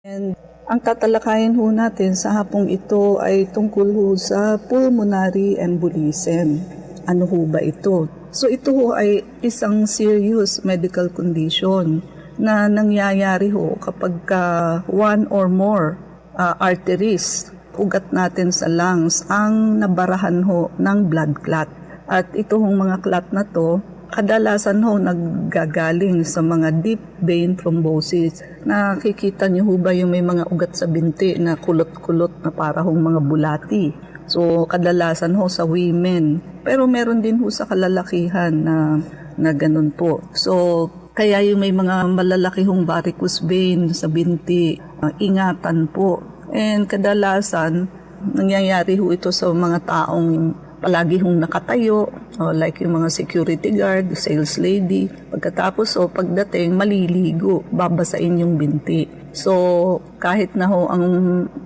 And ang tatalakayin ho natin sa hapong ito ay tungkol ho sa pulmonary embolism. Ano ho ba ito? So ito ho ay isang serious medical condition na nangyayari ho kapag one or more arteries, ugat natin sa lungs, ang nabarahan ho ng blood clot. At itong mga clot na to, kadalasan ho naggagaling sa mga deep vein thrombosis. Nakikita niyo ho ba yung may mga ugat sa binti na kulot-kulot na para hong mga bulati? So kadalasan ho sa women. Pero meron din ho sa kalalakihan na ganun po. So kaya yung may mga malalaki hong varicose vein sa binti, ingatan po. And kadalasan nangyayari ho ito sa mga taong palagi hong nakatayo, like yung mga security guard, sales lady. Pagkatapos pagdating, maliligo, babasain yung binti. So, kahit na ho ang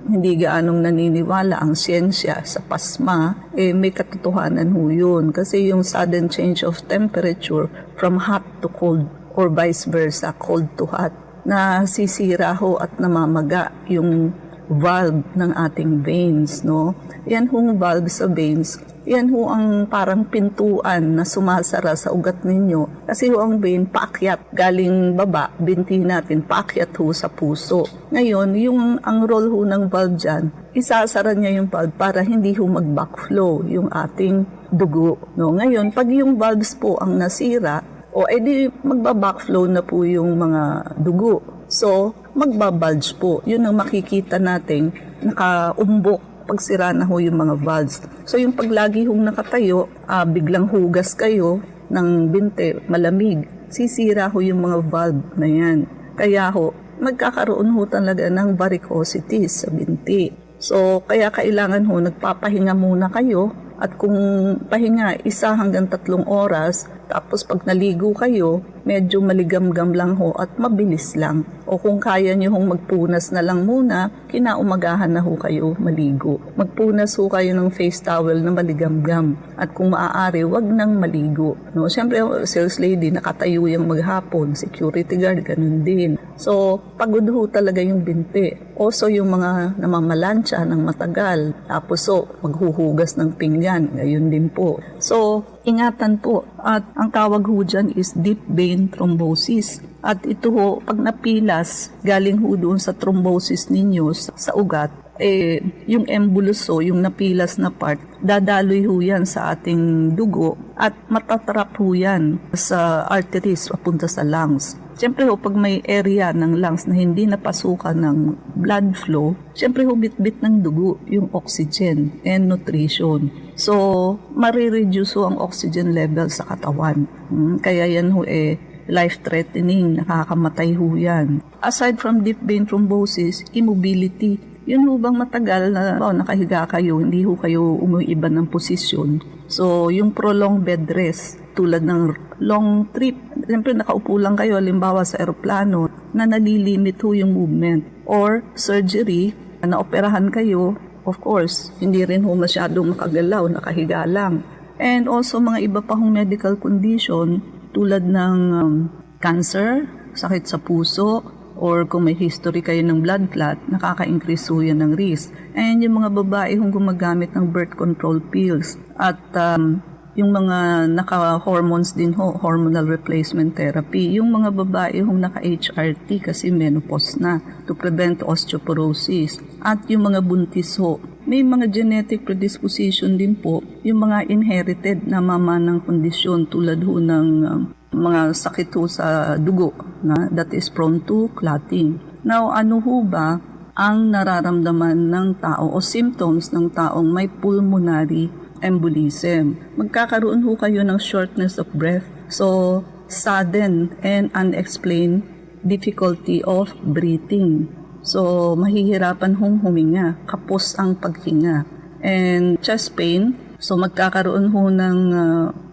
hindi gaanong naniniwala ang siyensya sa pasma, may katotohanan ho yun. Kasi yung sudden change of temperature from hot to cold or vice versa, cold to hot, na sisira ho at namamaga yung valve ng ating veins, no? Yan hong valve sa veins, yan ho ang parang pintuan na sumasara sa ugat ninyo. Kasi ho ang vein paakyat, galing baba, binti natin, paakyat ho sa puso. Ngayon, ang role ho ng valve dyan, isasara niya yung valve para hindi ho mag-backflow yung ating dugo, no? Ngayon, pag yung valves po ang nasira, edi magba-backflow na po yung mga dugo. So, magbabulge po. Yun ang makikita nating nakaumbok pag sira na ho yung mga valves. So, yung paglagi hong nakatayo, biglang hugas kayo ng binte, malamig, sisira ho yung mga valve na yan. Kaya ho, magkakaroon ho talaga ng varicosities sa binti. So, kaya kailangan ho, nagpapahinga muna kayo. At kung pahinga 1 hanggang 3 oras, tapos pag naligo kayo, medyo maligamgam lang ho at mabilis lang. O kung kaya nyo hong magpunas na lang muna, kinaumagahan na ho kayo maligo. Magpunas ho kayo ng face towel na maligamgam. At kung maaari, wag nang maligo. No? Siyempre, sales lady, nakatayo yung maghapon, security guard, ganun din. So, pagod ho talaga yung binti. Also, yung mga namamalansya ng matagal. Tapos, maghuhugas ng pinggan. Ngayon din po. So, ingatan po. At ang tawag ho dyan is deep vein thrombosis. At ito ho, pag napilas, galing ho doon sa thrombosis ninyo sa ugat, yung embolus yung napilas na part, dadaloy ho yan sa ating dugo at matatrap ho yan sa arteries papunta sa lungs. Siyempre ho, pag may area ng lungs na hindi napasukan ng blood flow, siyempre ho, bit-bit ng dugo yung oxygen and nutrition. So, marireduce ho ang oxygen level sa katawan. Kaya yan ho life-threatening, nakakamatay ho yan. Aside from deep vein thrombosis, immobility. Yun ho bang matagal na nakahiga kayo, hindi ho kayo umuiba ng posisyon. So, yung prolonged bed rest, tulad ng long trip, siyempre nakaupo lang kayo, halimbawa sa aeroplano, na nalilimit ho yung movement. Or surgery, na operahan kayo, of course, hindi rin ho masyadong makagalaw, nakahiga lang. And also mga iba pa hong medical condition, tulad ng cancer, sakit sa puso, or kung may history kayo ng blood clot, nakaka-increase ho yan ng risk. And yung mga babae hong gumagamit ng birth control pills at yung mga naka-hormones din ho, hormonal replacement therapy. Yung mga babae hong naka-HRT kasi menopause na to prevent osteoporosis. At yung mga buntis ho, may mga genetic predisposition din po, yung mga inherited na mamanang kondisyon tulad ho ng mga sakit ho sa dugo na that is prone to clotting. Now, ano ho ba ang nararamdaman ng tao o symptoms ng taong may pulmonary embolism? Magkakaroon ho kayo ng shortness of breath, so sudden and unexplained difficulty of breathing. So, mahihirapan hong huminga, kapos ang paghinga. And chest pain, so magkakaroon ho ng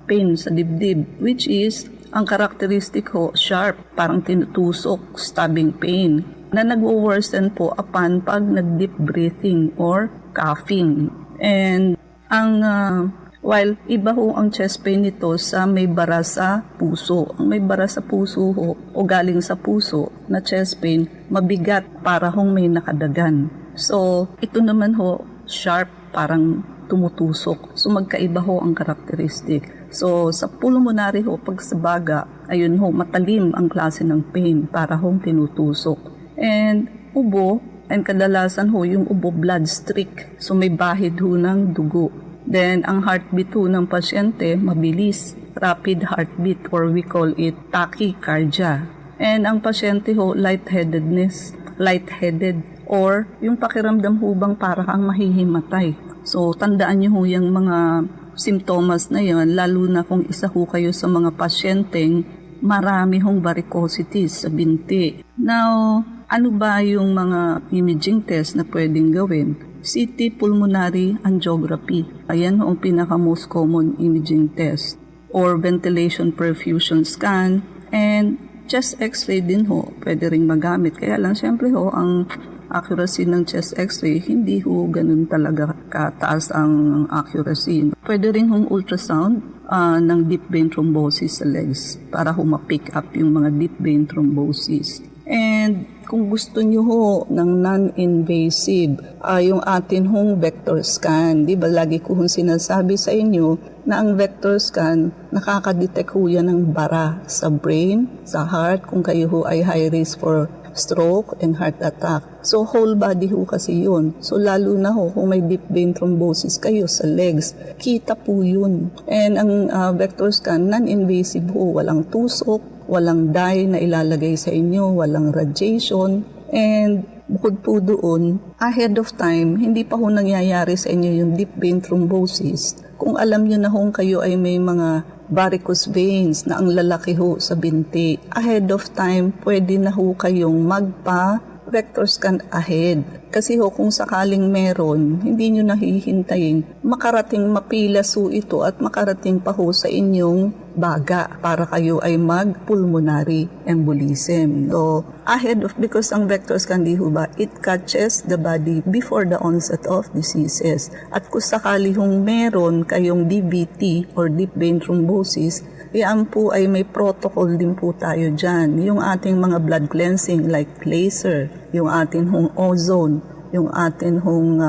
pain sa dibdib, which is, ang characteristic ho, sharp, parang tinutusok, stabbing pain, na nagwo-worsen po upon pag nag-deep breathing or coughing. And ang While iba ho ang chest pain nito sa may bara sa puso. Ang may bara sa puso ho o galing sa puso na chest pain, mabigat para hong may nakadagan. So, ito naman ho, sharp, parang tumutusok. So, magkaiba ho ang karakteristik. So, sa pulmonary ho, pag sa baga, ayun ho, matalim ang klase ng pain para hong tinutusok. And ubo, and kadalasan ho, yung ubo blood streak. So, may bahid ho ng dugo. Then, ang heartbeat ho ng pasyente, mabilis, rapid heartbeat or we call it tachycardia. And ang pasyente ho, lightheadedness, lightheaded, or yung pakiramdam ho bang para kang mahihimatay. So, tandaan niyo ho yung mga simptomas na yan, lalo na kung isa ho kayo sa mga pasyenteng marami hong varicosities sa binti. Now, ano ba yung mga imaging test na pwedeng gawin? CT pulmonary angiography. Ayan ang pinaka most common imaging test. Or ventilation perfusion scan. And chest x-ray din ho, pwede ring magamit. Kaya lang syempre ho, ang accuracy ng chest x-ray, hindi ho ganun talaga kataas ang accuracy. Pwede rin hong ultrasound ng deep vein thrombosis sa legs para ho ma-pick up yung mga deep vein thrombosis. And kung gusto nyo ho ng non-invasive, yung atin hong vector scan, di ba lagi ko hong sinasabi sa inyo na ang vector scan, nakakadetect ho yan ng bara sa brain, sa heart, kung kayo ho ay high risk for stroke and heart attack. So whole body ho kasi yun. So lalo na ho kung may deep vein thrombosis kayo sa legs, kita po yun. And ang vector scan, non-invasive ho, walang tusok, walang dye na ilalagay sa inyo, walang radiation, and bukod po doon, ahead of time, hindi pa ho nangyayari sa inyo yung deep vein thrombosis. Kung alam nyo na ho kayo ay may mga varicose veins na ang lalaki ho sa binti, ahead of time, pwede na ho kayong magpa-vector scan ahead. Kasi ho, kung sakaling meron, hindi nyo nahihintayin, makarating mapilas ho ito at makarating pa ho sa inyong baga para kayo ay mag-pulmonary embolism. So, ahead of, because ang vector scan di ho ba, it catches the body before the onset of diseases. At kung sakali hong meron kayong DVT or deep vein thrombosis, yan po ay may protocol din po tayo dyan. Yung ating mga blood cleansing like laser, yung ating hong ozone, yung ating hong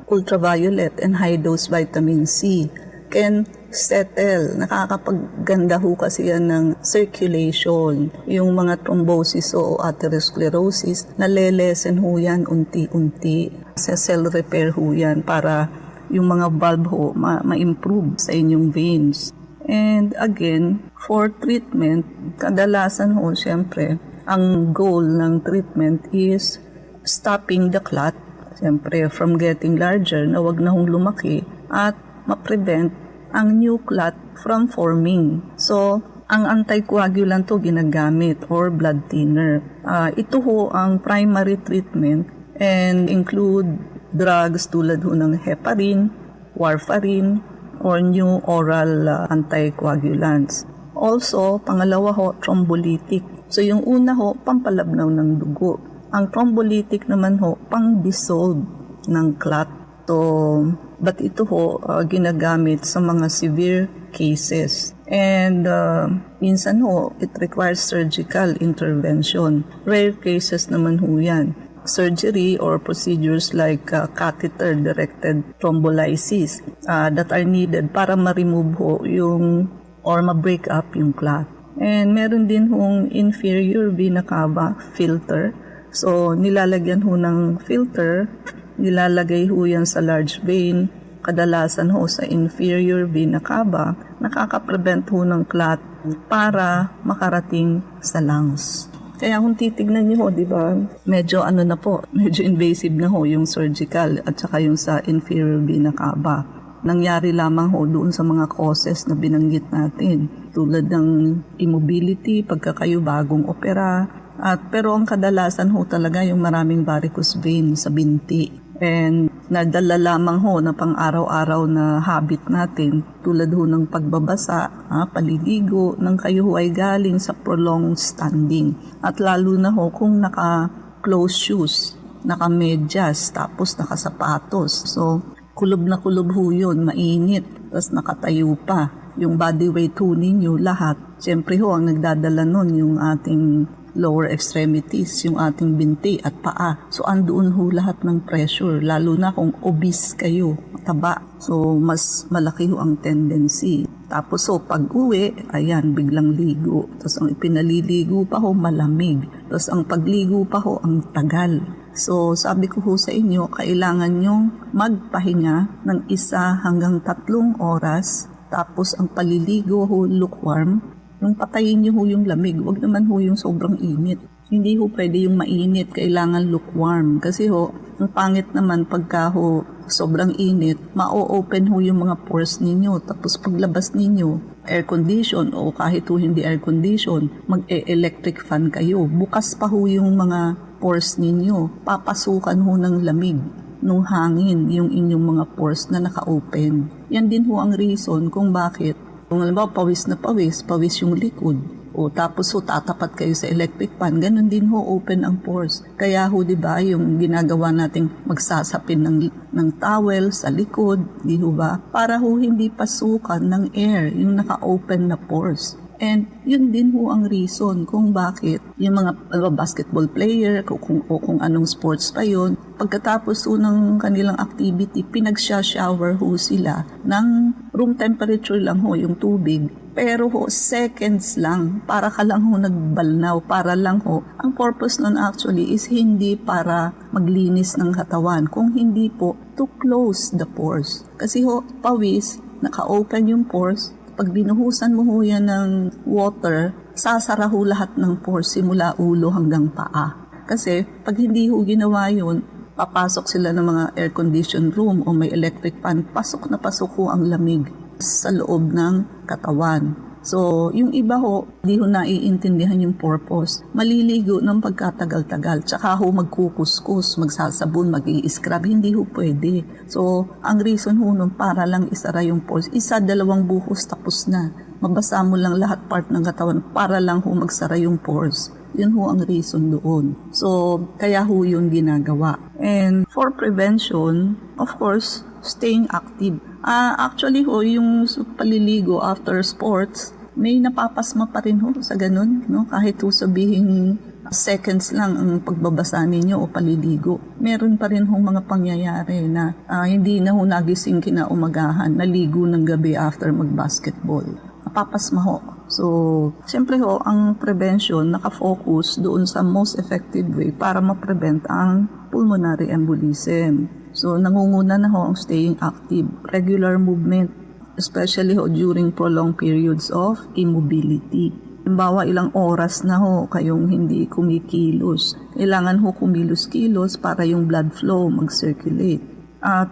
ultraviolet and high-dose vitamin C can settle. Nakakapagganda ho kasi yan ng circulation. Yung mga thrombosis o atherosclerosis, nalelesen ho yan unti-unti. Sa cell repair ho yan para yung mga valve ho ma-improve sa inyong veins. And again, for treatment, kadalasan ho, syempre, ang goal ng treatment is stopping the clot, syempre, from getting larger, na wag na hong lumaki, at ma-prevent ang new clot from forming. So, ang anticoagulant to ginagamit or blood thinner. Ito ho ang primary treatment and include drugs tulad ho ng heparin, warfarin, or new oral anticoagulants. Also, pangalawa ho, thrombolytic. So, yung una ho, pampalabnaw ng dugo. Ang thrombolytic naman ho, pang-dissolve ng clot. So, but ito ho, ginagamit sa mga severe cases. And minsan ho, it requires surgical intervention. Rare cases naman ho yan. Surgery or procedures like catheter-directed thrombolysis that are needed para ma-remove ho yung or ma-break up yung clot. And meron din hong inferior vena cava filter. So, nilalagyan ho ng filter, nilalagay ho yan sa large vein, kadalasan ho sa inferior vena cava, nakaka-prevent ho ng clot para makarating sa lungs. Kaya kung titignan niyo ho, di ba, medyo medyo invasive na ho yung surgical at saka yung sa inferior vena cava. Nangyari lamang ho doon sa mga causes na binanggit natin, tulad ng immobility, pagkakayo bagong opera, pero ang kadalasan ho talaga yung maraming varicose vein sa binti. And nadala lamang ho na pang-araw-araw na habit natin tulad ho ng pagbabasa, paliligo, nang kayo ho ay galing sa prolonged standing. At lalo na ho kung naka-closed shoes, naka-medyas, tapos naka-sapatos. So, kulob na kulob ho yun, mainit. tapos nakatayo pa, yung body weight ho ninyo, lahat. Siyempre ho, ang nagdadala nun yung ating lower extremities, yung ating binti at paa. So, andoon ho lahat ng pressure, lalo na kung obese kayo, taba. So, mas malaki ho ang tendency. Tapos, so, pag-uwi, ayan, biglang ligo. Tapos, ang ipinaliligo pa ho, malamig. Tapos, ang pagligo pa ho, ang tagal. So, sabi ko ho sa inyo, kailangan nyong magpahinga ng 1 hanggang 3 oras. Tapos, ang paliligo ho, lukewarm. Yung patayin nyo ho yung lamig, wag naman ho yung sobrang init. Hindi ho pwede yung mainit, kailangan lukewarm. Kasi ho, ang pangit naman pagka ho sobrang init, ma-open ho yung mga pores ninyo. Tapos paglabas ninyo, air condition o kahit ho hindi air condition, mag-electric fan kayo. Bukas pa ho yung mga pores ninyo, papasukan ho ng lamig nung hangin yung inyong mga pores na naka-open. Yan din ho ang reason kung bakit kung halimbawa, pawis yung likod. O tapos ho, tatapat kayo sa electric fan, ganun din ho, open ang pores. Kaya ho, di ba, yung ginagawa nating magsasapin ng towel sa likod, di ho ba? Para ho hindi pasukan ng air, yung naka-open na pores. And yun din ho ang reason kung bakit yung mga basketball player o kung anong sports pa yun, pagkatapos ho ng kanilang activity, pinag-shower ho sila ng room temperature lang ho yung tubig. Pero ho, seconds lang, para ka lang ho nagbalnaw, para lang ho. Ang purpose nun actually is hindi para maglinis ng katawan, kung hindi po to close the pores. Kasi ho, pawis, naka-open yung pores. Pag binuhusan mo ho yan ng water, sasara ho lahat ng pores simula ulo hanggang paa. Kasi pag hindi ho ginawa yun, papasok sila ng mga air-conditioned room o may electric fan, pasok na pasok ho ang lamig sa loob ng katawan. So, yung iba ho, di ho naiintindihan yung purpose. Maliligo ng pagkatagal-tagal, tsaka ho magkukuskus, magsasabon, mag-i-scrub, hindi ho pwede. So, ang reason ho nun, para lang isara yung pores. 1-2 buhos, tapos na. Mabasa mo lang lahat part ng katawan, para lang ho magsara yung pores. Yun ho ang reason doon. So, kaya ho yun ginagawa. And for prevention, of course, staying active. Actually ho, yung paliligo after sports, may napapasma pa rin ho sa ganun, no? Kahit ho sabihin seconds lang ang pagbabasa ninyo o paliligo. Meron pa rin ho mga pangyayari na hindi na ho nagising kinaumagahan, naligo ng gabi after mag-basketball. Napapasma ho. So, siyempre ho, ang prevention nakafocus doon sa most effective way para ma-prevent ang pulmonary embolism. So, nangunguna na ho ang staying active, regular movement, especially ho during prolonged periods of immobility. Halimbawa, ilang oras na ho kayong hindi kumikilos. Kailangan ho kumilos-kilos para yung blood flow mag-circulate.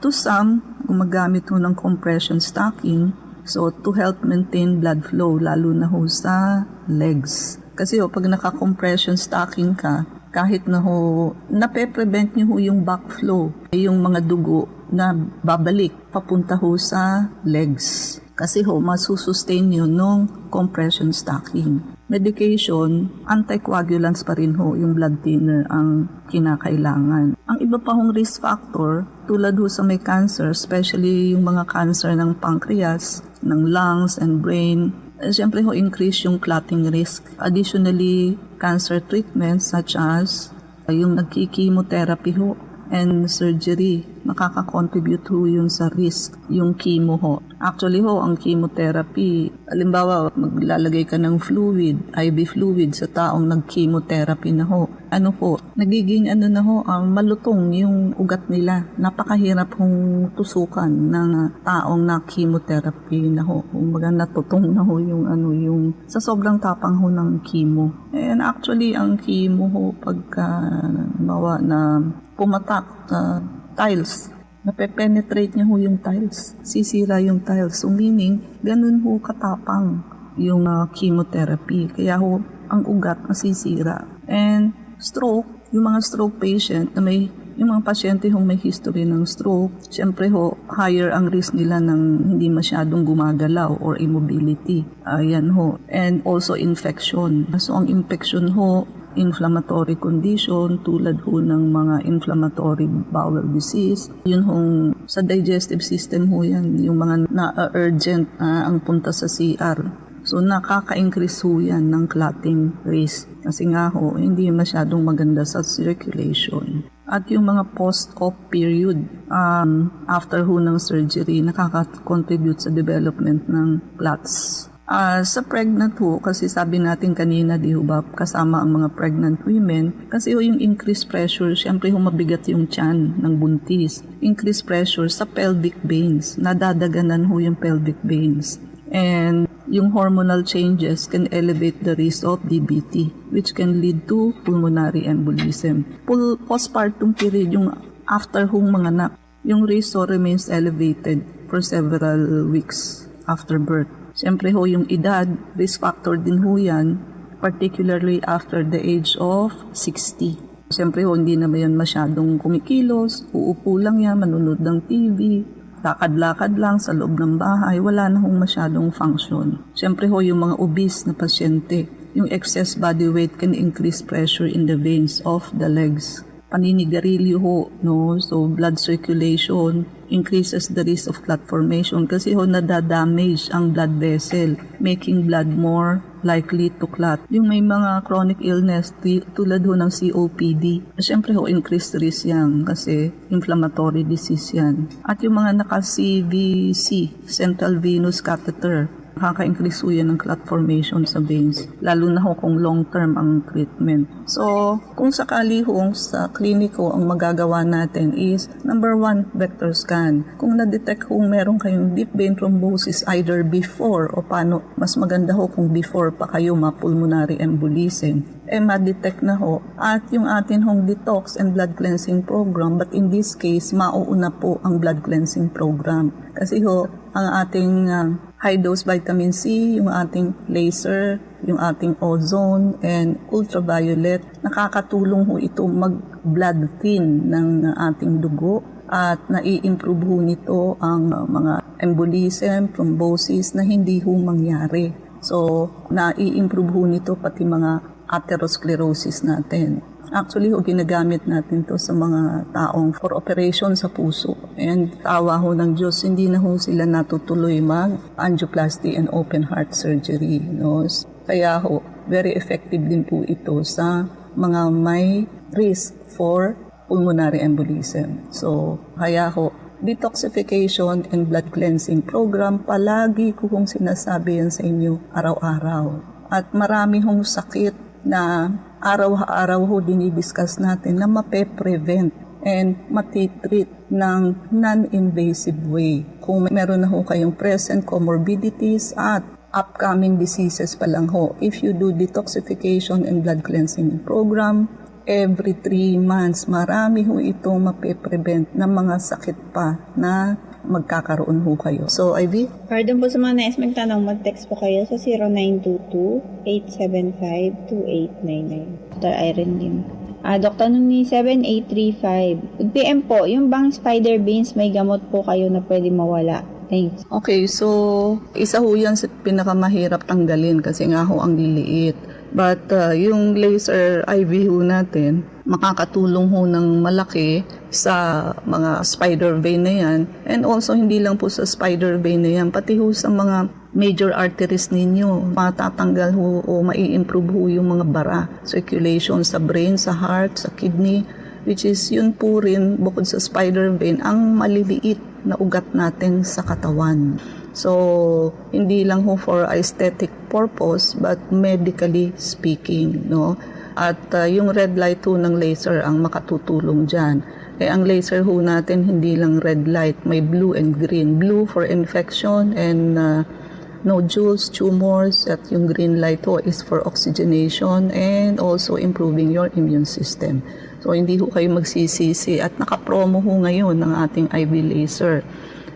To some, gumagamit ho ng compression stocking, so to help maintain blood flow, lalo na ho sa legs. Kasi ho, pag naka-compression stocking ka, kahit na ho, nape-prevent nyo ho yung backflow, yung mga dugo na babalik papunta ho sa legs. Kasi ho, masusustain nyo nung compression stocking. Medication, anticoagulants pa rin ho, yung blood thinner ang kinakailangan. Ang iba pa hong risk factor, tulad ho sa may cancer, especially yung mga cancer ng pancreas, ng lungs and brain, siyempre ho, increase yung clotting risk. Additionally, cancer treatments such as yung nagki-chemotherapy ho and surgery, makaka-contribute ho yun sa risk, yung chemo ho. Actually ho, ang chemotherapy, halimbawa, maglalagay ka ng fluid, IV fluid sa taong nag-chemotherapy na ho. Ano po, nagiging na ho, malutong yung ugat nila. Napakahirap hong tusukan ng taong na-chemotherapy na ho. Kumbaga natutong na ho yung sa sobrang tapang ho ng chemo. And actually, ang chemo ho, pagka bawa na pumatak sa tiles, nape-penetrate niya ho yung tiles, sisira yung tiles. So meaning, ganun ho katapang yung chemotherapy. Kaya ho, ang ugat masisira. And stroke, yung mga stroke patient na yung mga pasyente hong may history ng stroke, syempre ho, higher ang risk nila ng hindi masyadong gumagalaw or immobility. Ayan ho. And also infection. So ang infection ho, inflammatory condition tulad ho ng mga inflammatory bowel disease. Yun hong sa digestive system ho yan, yung mga na-urgent ang punta sa CR. So nakaka-increase ho yan ng clotting risk kasi nga ho hindi masyadong maganda sa circulation. At yung mga post-op period after ho ng surgery nakaka-contribute sa development ng clots. Sa pregnant ho, kasi sabi natin kanina di ho ba kasama ang mga pregnant women kasi ho yung increased pressure, syempre ho mabigat yung tiyan ng buntis. Increased pressure sa pelvic veins, nadadaganan ho yung pelvic veins. And yung hormonal changes can elevate the risk of DVT, which can lead to pulmonary embolism. Postpartum period, yung after hong manganak, yung risk remains elevated for several weeks after birth. Siyempre ho, yung edad, risk factor din ho yan, particularly after the age of 60. Siyempre ho, hindi na yan masyadong kumikilos, uupo lang yan, manunod ng TV, lakad-lakad lang sa loob ng bahay, wala na hong masyadong function. Siyempre ho, yung mga obese na pasyente, yung excess body weight can increase pressure in the veins of the legs. Paninigarilyo ho, no? So blood circulation increases the risk of clot formation kasi ho nadadamage ang blood vessel, making blood more likely to clot. Yung may mga chronic illness tulad ho ng COPD, siyempre ho increased risk yan kasi inflammatory disease yan. At yung mga naka-CVC, central venous catheter, nakaka-increase ho yan ng clot formation sa veins, lalo na ho kung long-term ang treatment. So, kung sakali ho sa kliniko ang magagawa natin is, number 1, vector scan. Kung na-detect ho meron kayong deep vein thrombosis either before o paano, mas maganda ho kung before pa kayo ma-pulmonary embolism, ma-detect na ho. At yung atin hong detox and blood cleansing program, but in this case, mauuna po ang blood cleansing program. Kasi ho, ang ating high-dose vitamin C, yung ating laser, yung ating ozone, and ultraviolet, nakakatulong ho ito mag-blood thin ng ating dugo at nai-improve ho nito ang mga embolism, thrombosis na hindi ho mangyari. So, nai-improve ho nito pati mga atherosclerosis natin. Actually, ginagamit natin to sa mga taong for operation sa puso. And tawa ho ng Diyos, hindi na ho sila natutuloy mag-angioplasty and open heart surgery. No? Kaya ho, very effective din po ito sa mga may risk for pulmonary embolism. So, kaya ho, detoxification and blood cleansing program, palagi ko hong sinasabi yan sa inyo araw-araw. At marami hong sakit na araw-araw ho dinidiscuss natin na mape-prevent and matitreat ng non-invasive way. Kung meron na ho kayong present comorbidities at upcoming diseases pa lang ho, if you do detoxification and blood cleansing program, every 3 months, marami ho itong mape-prevent ng mga sakit pa na magkakaroon ho kayo. So, Ivy? Pardon po sa mga nais magtanong, mag-text po kayo sa 0922-875-2899. Dr. Irene Lim. Dr. Nuni 7835. PM po, yung bang spider veins, may gamot po kayo na pwede mawala? Thanks. Okay, so isa ho yan sa pinakamahirap tanggalin kasi nga ho ang liliit. But yung laser IV ho natin, makakatulong ho ng malaki sa mga spider vein na yan. And also, hindi lang po sa spider vein na yan, pati ho sa mga major arteries ninyo. Matatanggal ho o mai-improve ho yung mga bara, circulation sa brain, sa heart, sa kidney, which is yun po rin, bukod sa spider vein, ang maliliit na ugat natin sa katawan. So, hindi lang ho for aesthetic purpose, but medically speaking, no? At yung red light ho ng laser ang makatutulong dyan. Ang laser ho natin, hindi lang red light, may blue and green. Blue for infection and nodules, tumors, at yung green light ho is for oxygenation and also improving your immune system. So, hindi ho kayo magsisisi at nakapromo ho ngayon ng ating IV laser.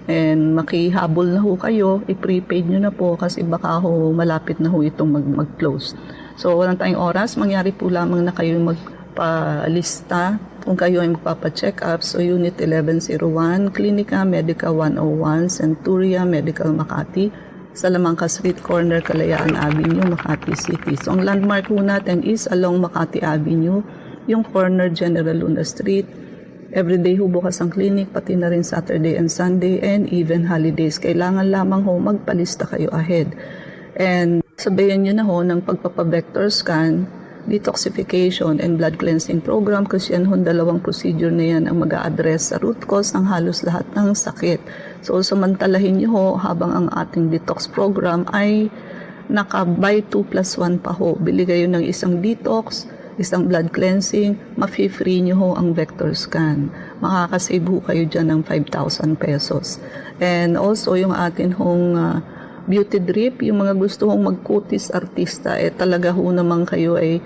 And makihabol na ho kayo, i-prepaid nyo na po kasi baka ho malapit na ho itong mag-close. So, walang tayong oras. Mangyari po lamang na kayo magpalista kung kayo ay magpapacheck up. So, Unit 1101, Clinica Medica 101, Centuria Medical Makati, Salamanca Street Corner, Kalayaan Avenue, Makati City. So ang landmark ho natin is along Makati Avenue, yung corner General Luna Street. Everyday ho bukas ang clinic, pati na rin Saturday and Sunday, and even holidays. Kailangan lamang ho magpalista kayo ahead. And sabayan nyo na ho ng pagpapavector scan, detoxification and blood cleansing program kasi yan ho, dalawang procedure na yan ang mag-a-address sa root cause ng halos lahat ng sakit. So samantalahin nyo ho habang ang ating detox program ay naka-buy 2+1 pa ho. Bili kayo ng isang detox, isang blood cleansing, ma-free nyo ho ang vector scan. Makakasave ho kayo dyan ng 5,000 pesos. And also yung atin hong beauty drip, yung mga gusto hong mag-cutis artista, talaga ho naman kayo ay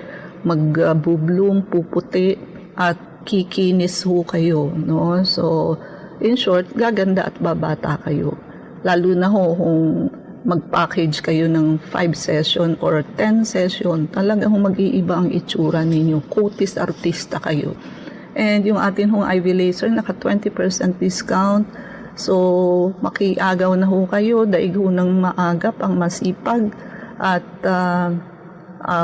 mag-bloom, puputi, at kikinis ho kayo, no? So, in short, gaganda at babata kayo. Lalo na ho kung mag-package kayo ng 5 session or 10 session, talaga ho mag-iiba ang itsura ninyo. Cutis artista kayo. And yung atin hong IV laser, naka 20% discount. So, makiagaw na ho kayo, daig ho ng maaga, pang masipag, at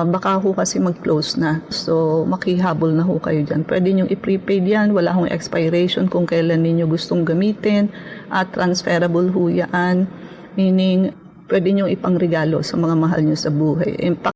baka ho kasi mag-close na. So, makihabol na ho kayo dyan. Pwede nyo i-prepaid yan, wala hong expiration kung kailan ninyo gustong gamitin, at transferable ho yan, meaning pwede nyo ipangregalo sa mga mahal nyo sa buhay.